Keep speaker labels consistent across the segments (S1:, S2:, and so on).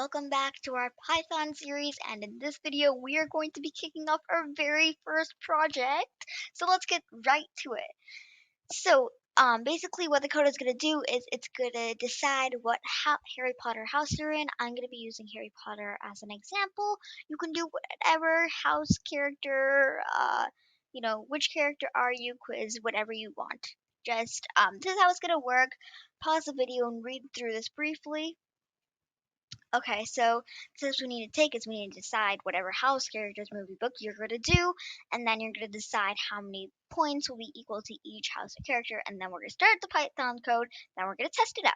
S1: welcome back to our Python series, and in this video we are going to be kicking off our very first project. So let's get right to it. Basically what the code is going to do is it's going to decide what Harry Potter house you're in. I'm going to be using Harry Potter as an example. You can do whatever house character, which character are you quiz, whatever you want. This is how it's going to work. Pause the video and read through this briefly. Okay, so the steps we need to take is we need to decide whatever house characters movie book you're going to do, and then you're going to decide how many points will be equal to each house or character, and then we're going to start the Python code, then we're going to test it out.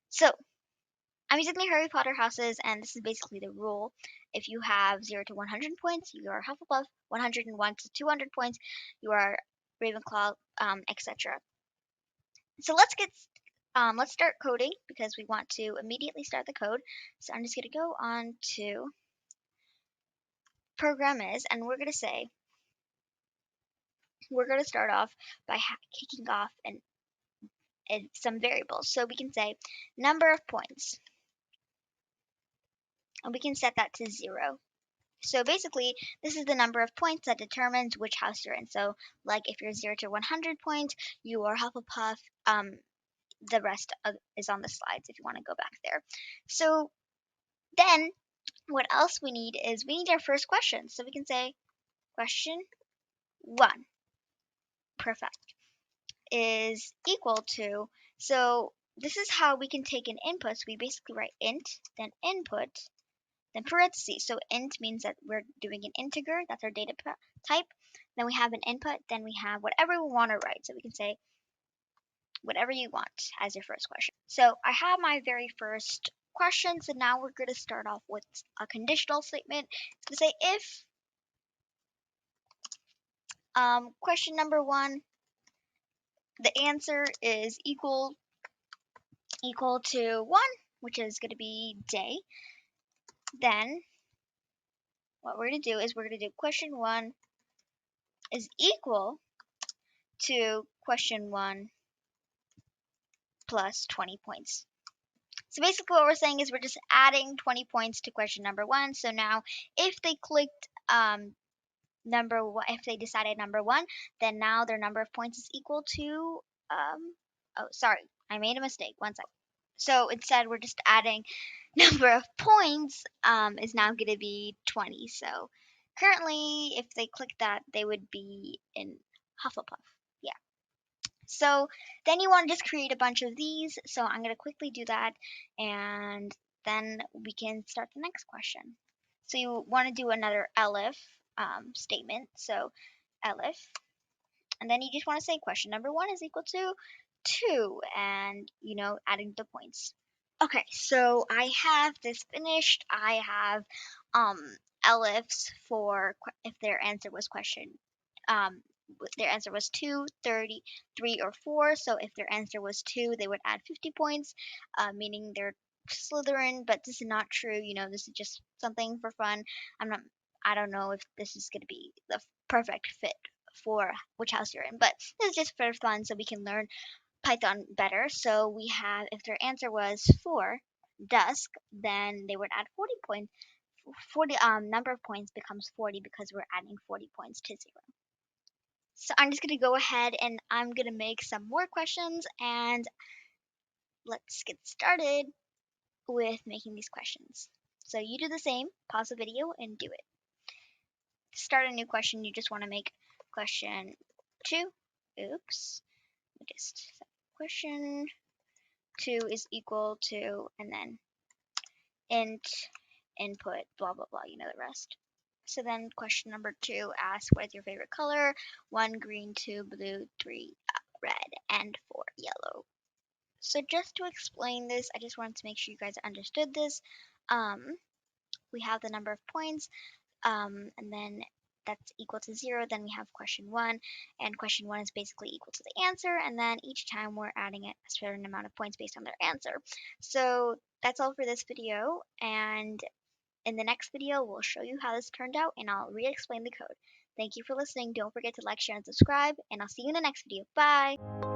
S1: So, I'm using the Harry Potter houses, and this is basically the rule. If you have 0 to 100 points, you are Hufflepuff, 101 to 200 points, you are Ravenclaw, etc. So let's start coding because we want to immediately start the code. So I'm just going to go on to program is, and we're going to say, we're going to start off by kicking off some variables. So we can say number of points, and we can set that to 0. So basically, this is the number of points that determines which house you're in. So like if you're 0 to 100 points, you are Hufflepuff. The rest is on the slides if you want to go back there. So then what else we need is we need our first question. So we can say question 1, perfect, is equal to, so this is how we can take an input. So we basically write int, then input, then parentheses. So int means that we're doing an integer, that's our data type. Then we have an input, then we have whatever we want to write. So we can say whatever you want as your first question. So I have my very first question. So now we're going to start off with a conditional statement to say if question number 1, the answer is equal to 1, which is going to be day, then what we're going to do is we're going to do question 1 is equal to question 1 plus 20 points. So basically what we're saying is we're just adding 20 points to question number 1. So now if they clicked number 1, if they decided number 1, then now their number of points is equal to, oh, sorry, I made a mistake. One second. So instead we're just adding number of points is now going to be 20. So currently if they click that, they would be in Hufflepuff. Yeah. So then you want to just create a bunch of these. So I'm going to quickly do that, and then we can start the next question. So you want to do another elif statement. So elif, and then you just want to say question number 1 is equal to 2, and adding the points. Okay, so I have this finished. I have elifs for if their answer was their answer was 2, 30, 3, or 4. So if their answer was 2, they would add 50 points, meaning they're Slytherin. But this is not true. This is just something for fun. I don't know if this is going to be the perfect fit for which house you're in, but this is just for fun so we can learn Python better. So we have, if their answer was 4, dusk, then they would add 40 points. 40 number of points becomes 40 because we're adding 40 points to 0. So I'm just going to go ahead and I'm going to make some more questions, and let's get started with making these questions. So you do the same, pause the video and do it. To start a new question, you just want to make question 2. Oops. Just question 2 is equal to, and then int input, blah, blah, blah, the rest. So then question number 2 asks, what is your favorite color? 1 green, 2 blue, 3 red, and 4 yellow. So just to explain this, I just wanted to make sure you guys understood this. We have the number of points, and then that's equal to 0. Then we have question 1, and question 1 is basically equal to the answer, and then each time we're adding a certain amount of points based on their answer. So that's all for this video, and in the next video, we'll show you how this turned out, and I'll re-explain the code. Thank you for listening. Don't forget to like, share, and subscribe, and I'll see you in the next video. Bye!